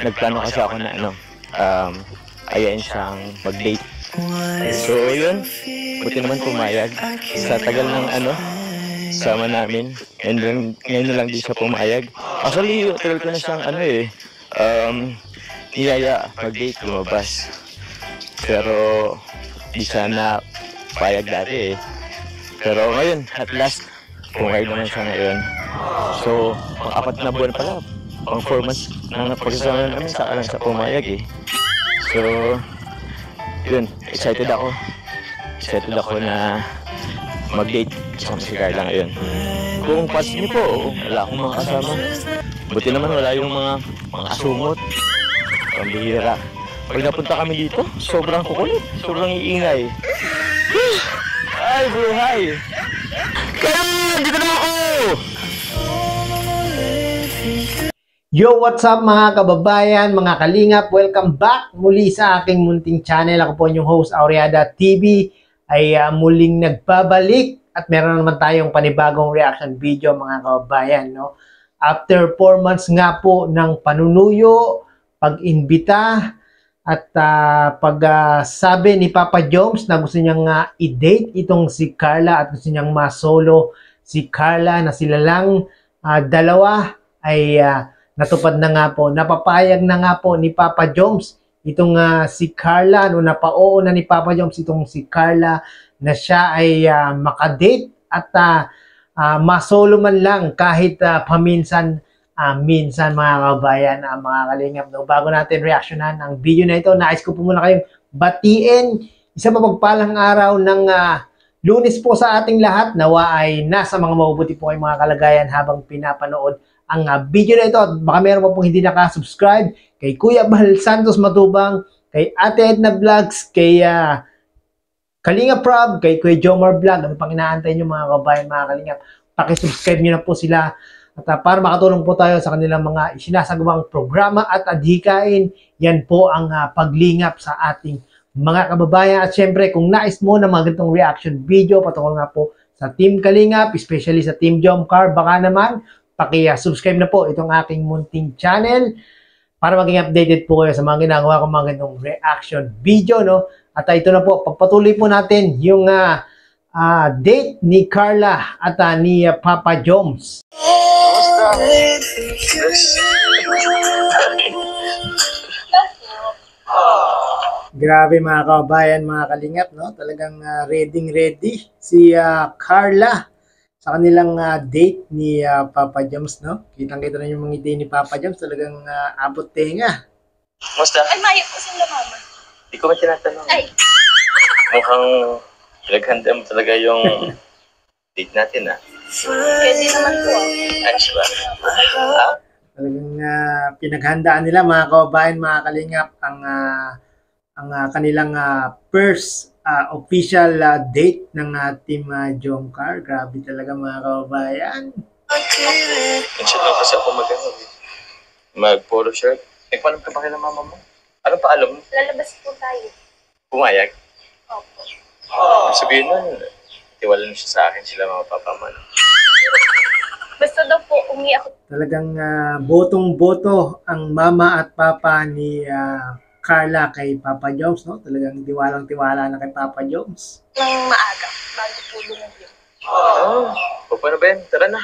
nagplano kasi ako na ayain siyang mag-date. So yun, buti naman pumayag. Sa tagal ng sama namin, ngayon na lang di siya pumayag. Actually, tagal ko na siyang niyaya mag-date, lumabas. Pero di siya na payag dati eh. Pero ngayon, at last, pumayag naman siya ngayon. So, pang 4 na buwan pala, pang 4 months na napag-asama namin, saka lang siya pumayag eh. So, yun, excited ako. Excited ako na mag-date kasama si Carla ngayon. Kung pansin niyo po, wala akong mga kasama. Buti naman wala yung mga asungot. Ang bihira. Pag napunta kami dito, sobrang kukulit, sobrang iingay. Ay, buhay! Kaya, dito na ako! Yo, what's up mga kababayan, mga kalingap? Welcome back muli sa aking munting channel. Ako po yung host, Aureada TV, ay muling nagbabalik at meron naman tayong panibagong reaction video mga kababayan. No? After 4 months nga po ng panunuyo, pag-imbita, at pag-sabi ni Papa Joms na gusto niyang i-date itong si Carla at gusto niyang ma-solo si Carla na sila lang dalawa ay natupad na nga po. Napapayag na nga po ni Papa Joms itong si Carla, napao na ni Papa Joms itong si Carla na siya ay makadate at masolo man lang kahit paminsan minsan mga kabayan, mga kalingap. No? Bago natin reactionan ang video na ito, nais ko po muna kayong batiin. Isang mapagpalang araw ng Lunes po sa ating lahat. Nawa ay nasa mga mabubuti po kayong mga kalagayan habang pinapanood ang video na ito. At baka meron pa pong hindi nakasubscribe kay Kuya Bal Santos Matubang, kay Ate Edna Vlogs, kay Kalinga Prab, kay Kuya Jomar Vlog. Ano pang inaantay nyo mga kabayan, mga kalingap? Pakisubscribe nyo na po sila. At para makatulong po tayo sa kanilang mga isinasagawang programa at adhikain, yan po ang paglingap sa ating mga kababayan. At syempre, kung nais mo na mga ganitong reaction video, patungkol nga po sa Team Kalingap, especially sa Team Jomcar, baka naman, paki-subscribe na po itong aking munting channel para maging updated po kayo sa mga ginagawa kong mga ganitong reaction video. No? At ito na po, pagpatuloy po natin yung date ni Carla at ni Papa Joms. Grabe mga kabayan, mga kalingap, no? Talagang ready si Carla sa kanilang date ni Papa Joms, no? Kitang-kita na yung mga ideya ni Papa Joms, talagang abot tenga. Musta? Ay, Maya po sila mama. Di ko ba tinatanong? Ay. Mukhang pinaghanda mo talaga yung date natin, Pwede naman po. Ayos ba? Talagang pinaghandaan nila mga kababayan, mga kalingap, ang kanilang first official date ng Team Jomcar. Grabe talaga mga kababayan. Minsan lang kasi ako mag-polo shirt. Nagpaalam ka ba kay mama mo? Ano pa alam mo? Lalabas po tayo. Pumayag? Opo. Sabihin nun, tiwala na siya sa akin, sila mga papa mo. Basta daw po, umiyak. Talagang botong-boto ang mama at papa ni Carla kay Papa Joms, no? Talagang tiwalang-tiwala na kay Papa Joms. Nang maaga, bago po lumabas. O paano ba yan? Tara na.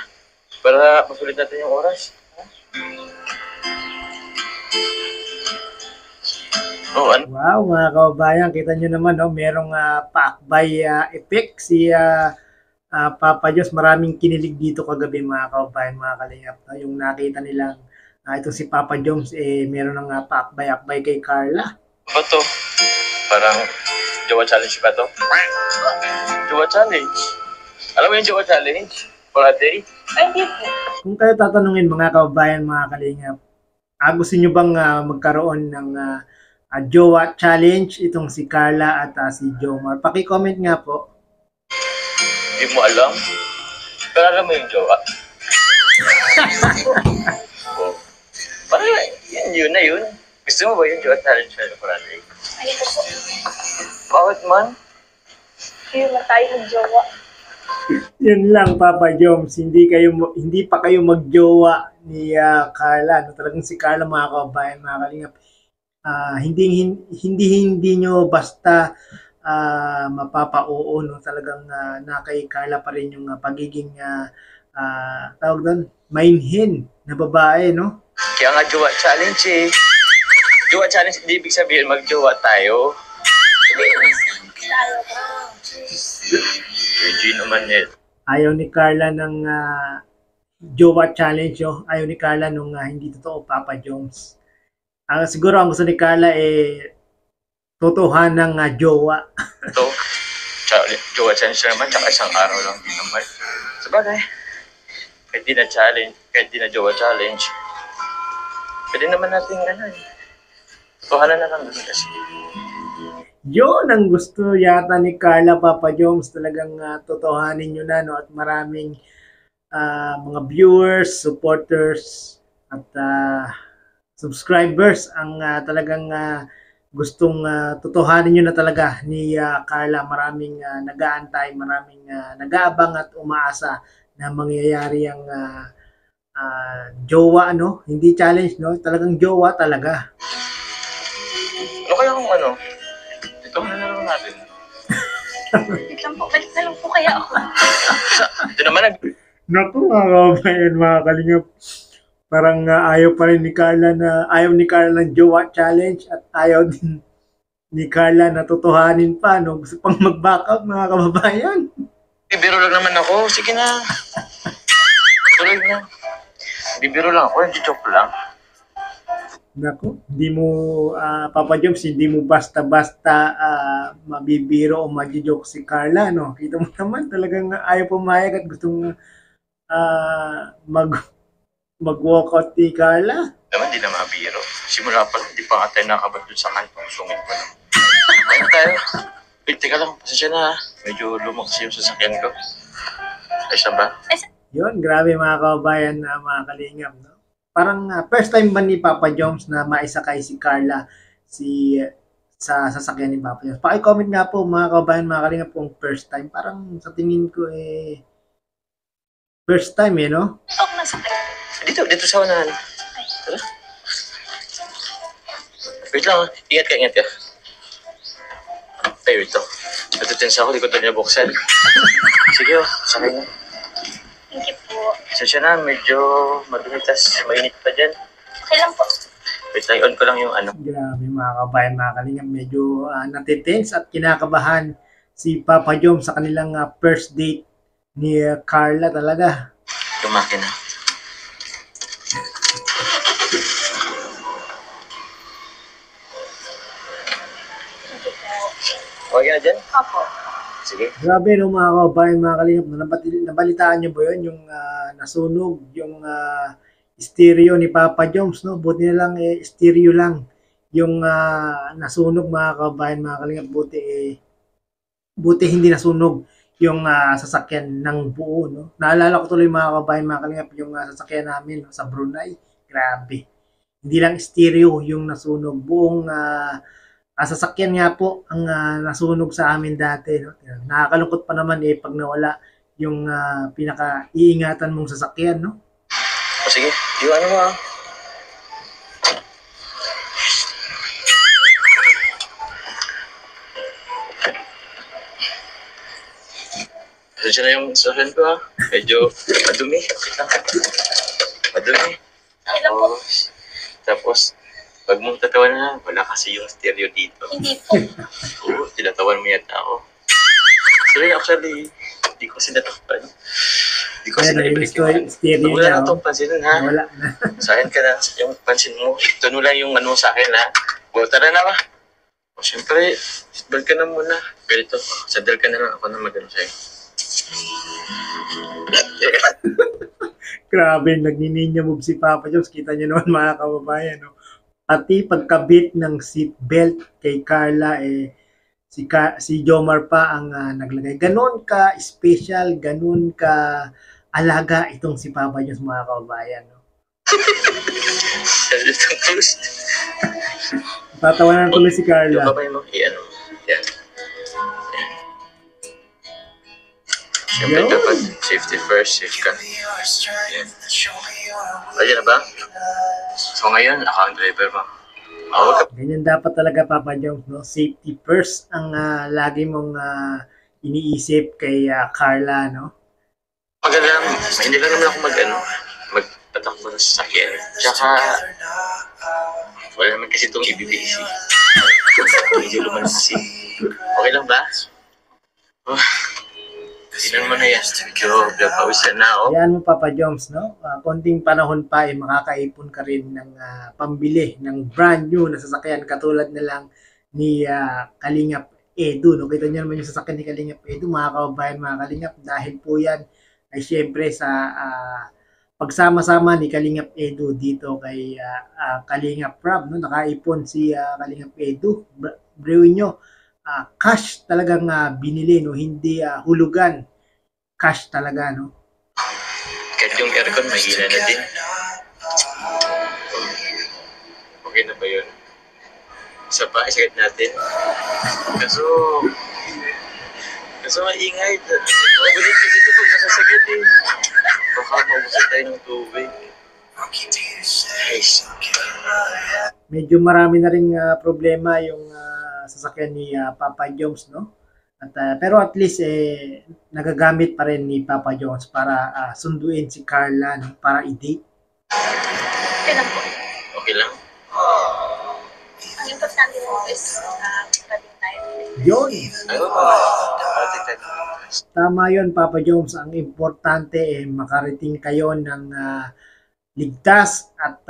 Para masulit natin yung oras. Ano? Wow, mga kababayan, kita nyo naman, no? Merong paakbay effect si Papa Joms. Maraming kinilig dito kagabi mga kababayan, mga kalingap. No? Yung nakita nilang ito si Papa Joms, meron ng paakbay-akbay kay Carla. Ano to? Parang Jowa Challenge ba to? Jowa Challenge? Alam mo yung Jowa Challenge? For a day? Ay, hindi po. Kung kayo tatanungin mga kababayan, mga kalingap, gusto nyo bang magkaroon ng Jowa Challenge itong si Carla at si Jomar? Paki-comment nga po. Hindi mo alam? Pero alam mo yung Jowa? Parang yun na yun. Gusto mo ba yung Jowa Challenge na for a day? Ay, ito po. Bakit man? Hindi na tayo mag-jowa. Yun lang, Papa Joms, hindi pa kayo magjowa ni Carla. No? Talagang si Carla, mga kababayan, mga kalingap. Hindi nyo basta mapapa-oo, no? Talagang na kay Carla pa rin yung pagiging tawag doon, mainhin na babae, no? Kaya nga jowa challenge eh. Jowa challenge, hindi ibig sabihin mag-jowa tayo. Virgin naman eh. Ayaw ni Carla ng jowa challenge, oh. Ayaw ni Carla nung hindi totoo Papa Jones. Siguro ang gusto ni Carla totohan ng jowa. Ito, jowa challenge naman, tsaka isang araw lang din naman. Sabagay, kahit di na challenge, kahit di na jowa challenge, pwede naman natin tuhanan na lang doon kasi. Yun ang gusto yata ni Carla, Papa Jones. Talagang totohanin nyo na, no? At maraming mga viewers, supporters, at subscribers ang talagang gustong totohanin nyo na talaga ni Carla. Maraming nag-aantay, maraming nag-aabang at umaasa na mangyayari ang jowa, no? Hindi challenge, no? Talagang jowa talaga. Ano kaya kung ito na lang natin. Wait lang po, balik na lang po kaya ako. Ito naman Naku, mga kabayan, mga kalingap. Parang ayaw pa rin ni Carla ayaw ni Carla ng jowa challenge at ayaw din ni Carla na totohanin pa, no? Gusto pang mag-back up, mga kababayan. bibiro lang naman ako. Sige na. Tuloy na. Bibiro lang ako, hindi joke lang. Naku, hindi mo, Papa Jobs, hindi mo basta-basta mabibiro o magjo-joke si Carla, no? Kita mo naman, talagang ayaw pumayag at gustong mag-walkout ni Carla. Naman, di na mabiro. Simula pa lang, di pa nga tayo nakabot dun sa kantong sungit pa lang. Ano tayo? Wait, teka lang, pasensya na. Medyo lumang kasi yung sasakyan ko. Ayos na ba? Yun, grabe mga kababayan, mga kalingap, no? Parang first time ba ni Papa Jones na maisakay si Carla sa sasakyan ni Papa Jones? Paki-comment nga po mga kababayan, mga kalingap, kung first time. Parang sa tingin ko first time no? Ito ako nasakay. Dito sa unahan. Tara. Wait lang, ingat ka. Ay, wait lang. Natutens ako, di ko ito nabuksan. Sige, sakay na. Thank you po. Sasya na, medyo madumi, tas mainit pa dyan. Okay lang po. Wait lang, on ko lang yung Grabe mga kabayan, mga kalingap, medyo natitense at kinakabahan si Papa Jones sa kanilang first date ni Carla talaga. yung makina. Okay na dyan? Opo. Sige. Grabe no mga kabayan, mga kalingap, nabalitaan niyo ba yun yung nasunog, yung stereo ni Papa Jones, no? Buti na lang stereo lang yung nasunog mga kabayan, mga kalingap, buti hindi nasunog yung sasakyan ng buo, no? Naalala ko tuloy mga kabayan, mga kalingap, yung sasakyan namin, no? Sa Brunei. Grabe. Hindi lang stereo yung nasunog, buong sasakyan nga po ang nasunog sa amin dati, no? Nakakalungkot pa naman pag nawala yung pinaka-iingatan mong sasakyan, no? O sige, iwan mo Pasensya na yung sasakyan ko Medyo madumi. Madumi. Tapos, pag mong tatawan na, wala kasi yung stereo dito. Hindi po. Oo, tinatawan mo yata ako. Sorry, actually, hindi ko sinatakpan. Hindi ko Kaya sinaibrик na yung stereo Wala niya, na itong pansinin, ha? wala na. Sa akin ka na, yung pansin mo. Ito na lang yung sa akin, ha? O, tara na ba? O, syempre, seatbelt ka na muna. Ganito, sadal ka na lang ako na magano sa'yo. Grabe, nagnininja move si Papa Jones. Kita niyo naman mga kababayan, no? Pati pagkabit ng seatbelt kay Carla, si Jomar pa ang naglagay. Ganon ka special, ganon ka alaga itong si Papa Jones, mga kababayan, no? Itong close. Tatawanan tuloy si Yung Carla. kamay mo, yan. Yan. Siyempre Yo. dapat safety first, safe ka. Yan. Ayun na ba? So ngayon, ako ang driver mo. Huwag ka Ganyan dapat talaga, Papa Jones, no? Safety first ang lagi mong iniisip kay Carla, no? mag-alam. Hindi lang naman ako magpatakbo ng sasakyan. Tsaka, wala naman kasi itong ibibisi. Medyo lumansin. Okay lang ba? Oh, tingnan mo na yan. Medyo pawisan na ako. Ayan mo, Papa Jones, no? Konting panahon pa, makakaipon ka rin ng pambili ng brand new na sasakyan katulad na lang ni Kalingap Edu, no? Kita niyo naman yung sasakyan ni Kalingap Edu, mga kababayan, mga Kalingap, dahil po yan ay syempre sa pagsama-sama ni Kalingap Edu dito kay Kalingap Rob, no? Nakaipon si Kalingap Edu. Brewin nyo, cash talagang binili, no? Hindi hulugan, cash talaga, no? Kahit yung aircon, mahina na din. Okay na ba yun? Isa pa, isagat natin. Kaso maingay. Mabilis kasi ito pag nasasagat eh. Baka maubusan tayo ng tubig. Nice. Medyo marami na ring problema yung sasakyan ni Papa Jones, no? At, pero at least nagagamit pa rin ni Papa Jones para sunduin si Carla, no? Para i-date. Okay lang po. Okay lang? Ang importante po is pagdating tayo. Yun! Ano? Tama yun, Papa Jones. Ang importante makarating kayo ng ligtas at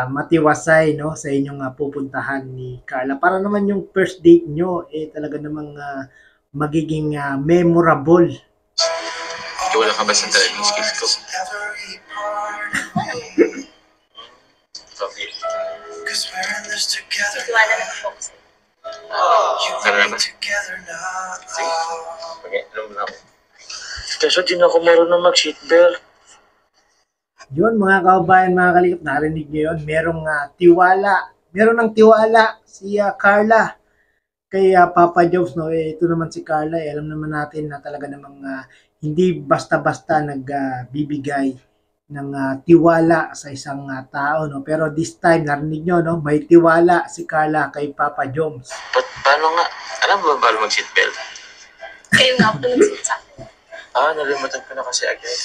matiwasay, no, sa inyong pupuntahan ni Carla. Para naman yung first date nyo talaga namang magiging memorable. Wala ka ba sa driving skills ko? Okay. Tiwala na po kasi. Tara na ba? Sige. Okay, alam na ako. Kaso di na ako marunong mag-seatbelt. Yun, mga kababayan, mga Kalingap, narinig nyo yun. Merong tiwala. Meron ng tiwala si Carla kay Papa Jones, no? Ito naman si Carla, alam naman natin na talaga namang hindi basta-basta nagbibigay ng tiwala sa isang tao, no? Pero this time, narinig nyo, no? May tiwala si Carla kay Papa Jones. Paano nga? Alam mo ba paano mag-seatbelt? Kayo nga po nagsit sa akin. Nalimutan ko na kasi agad.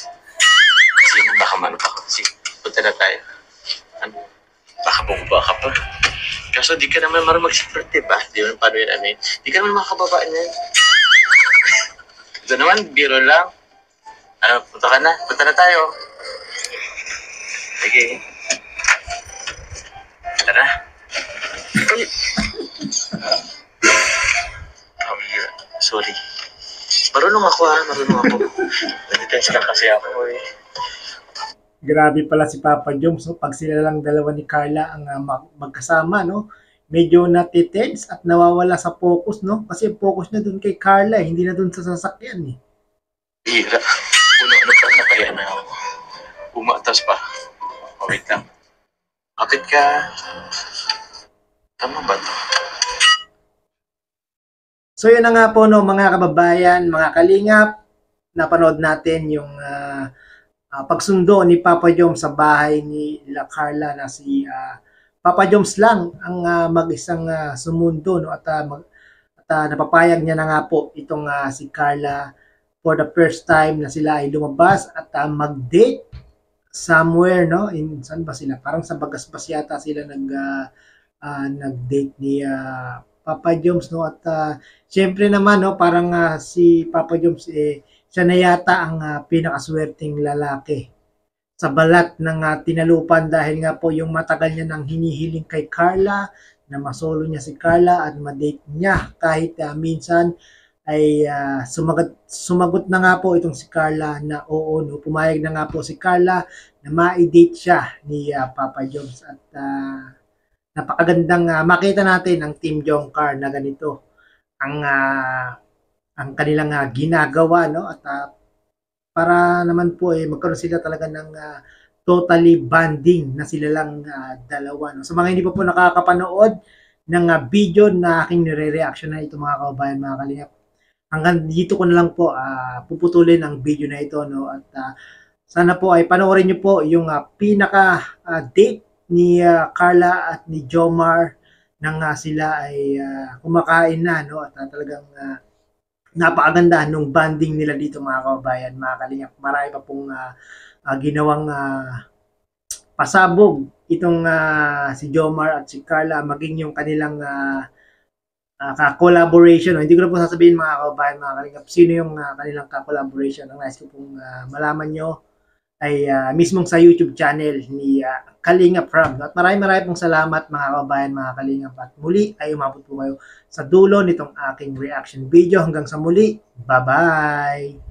Kasi baka mano pa ako. Sige, punta na tayo. Ano? Baka bumaba ka pa. Kaso di ka naman marunong mag-seatbelt, diba? Di naman paano yun, ano yun? Di ka naman makakababaan yan. Ito naman, biro lang. Punta ka na. Punta na tayo. Sige. Tara. Ay! Pamira. Sorry. Marunong ako. Nadetens lang kasi ako eh. Grabe pala si Papa Jones, no? Pag sila lang dalawa ni Carla ang magkasama, no? Medyo natitense at nawawala sa focus, no? Kasi focus na dun kay Carla, hindi na dun sa sasakyan, eh. Hira. Puno pa na kaya na ako. Umatas pa. Wait lang. Kapit ka. Tama ba ito? So yun na nga po, no, mga kababayan, mga kalingap, napanood natin yung pagsundo ni Papa Jones sa bahay ni La Carla na si Papa Jones lang ang mag-isang sumundo, no, at napapayag niya na nga po itong si Carla for the first time na sila ay lumabas at mag-date somewhere, no? Saan ba sila? Parang sa Bagasbas yata sila nag-date ni Papa Jones, no? At syempre naman, no, parang si Papa Jones siya na yata ang pinakaswerteng lalaki sa balat ng tinalupan dahil nga po yung matagal niya nang hinihiling kay Carla na masolo niya si Carla at ma-date niya kahit minsan ay sumagot na nga po itong si Carla na oo, no, pumayag na nga po si Carla na ma-date siya ni Papa Jones at napakagandang makita natin ang Team Jongkar na ganito ang kanilang ginagawa, no, at para naman po magkaroon sila talaga ng totally bonding na sila lang dalawa, no. Sa mga hindi pa po nakakapanood ng video na aking nire-reaction na ito, mga kababayan, mga kalingap, hanggang dito ko na lang po puputulin ang video na ito, no, at Sana po ay panoorin niyo po yung pinaka-date ni Carla at ni Jomar nang sila ay kumakain na, no? At talagang napakaganda nung bonding nila dito mga kababayan, mga kalingap. Marami pa pong ginawang pasabog itong si Jomar at si Carla, maging yung kanilang collaboration. Hindi ko na po sasabihin mga kababayan, mga kalingap, sino yung kanilang collaboration. Ang nais ko pong malaman nyo ay mismong sa YouTube channel ni Kalingap Rob. At marami pong salamat mga kababayan, mga Kalingap. At muli ay umabot po kayo sa dulo nitong aking reaction video. Hanggang sa muli, bye-bye!